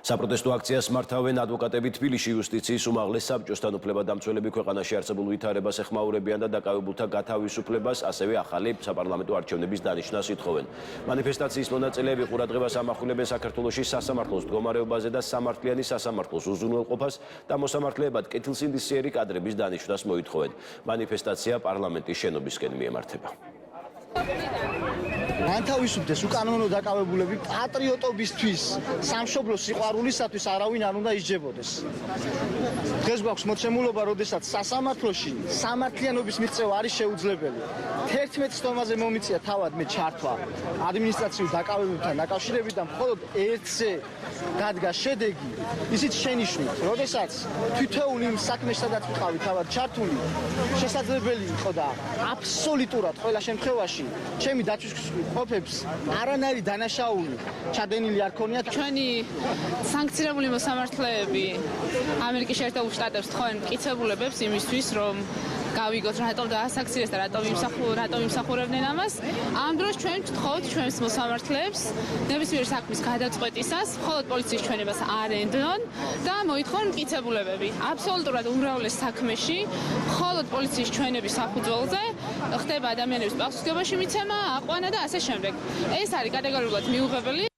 საპროტესტო აქციას მართავენ ადვოკატები თბილისში იუსტიციის უმაღლეს საბჭოსთან უფლებადამცველები ქვეყანაში არსებულ ვითარებას ეხმაურებიან და დაკავებულთა გათავისუფლებას, ასევე ახალი საპარლამენტო არჩევნების დანიშნას ითხოვენ. მანიფესტაციის მონაწილეები ყურადღებას ამახვილებენ საქართველოში სასამართლოს მდგომარეობაზე და სამართლიანი სასამართლოს უზრუნველყოფას და მოსამართლეებად კეთილსინდისიერი კადრების დანიშვნას მოითხოვენ. მანიფესტაცია პარლამენტის შენობისკენ მიემართება. განთავისუფლდეს უკანონო დაკავებულები პატრიოტობისთვის, სამშობლოს სიყვარულისათვის არავინ არ უნდა ისჯებოდეს. დღეს გვაქვს მოცემულობა, როდესაც სასამართლოში სამართლიანობის მიღწევა არის შეუძლებელი. 11 სტომაზე მომიწია თავად მე ჩართვა ადმინისტრაციულ დაკავებებთან დაკავშირებით და მხოლოდ ერთზე დადგა შედეგი, ისიც შენიშვნით, როდესაც თითოეული იმ საქმეში სადაც ვიყავი თავად ჩართული, შესაძლებელი იყო და აბსოლუტურად ყველა შემთხვევაში ჩემი დაცვის ყოფებს არანაირი დანაშაული ჩადენილი არ ქონიათ. ჩვენი სანქცირებული მოსამართლეები ამერიკის შეერთებულ შტატებს თხოვენ მტკიცებულებებს იმისთვის, რომ გავიგოთ რატომ დაასაქციეს და რატომ იმსახურებდნენ ამას. ამ დროს ჩვენ ვთხოვთ ჩვენს მოსამართლეებს ნებისმიერ საქმის გადაწყვეტისას მხოლოდ პოლიციის ჩვენებას არ ენდონ და მოითხოვონ მტკიცებულებები. აბსოლუტურად უმრავლეს საქმეში მხოლოდ პოლიციის ჩვენების საფუძველზე ხდება ადამიანების პასუხისმგებლობაში მიცემა, აყვანა და ასე შემდეგ. ეს არის კატეგორიულად მიუღებელი.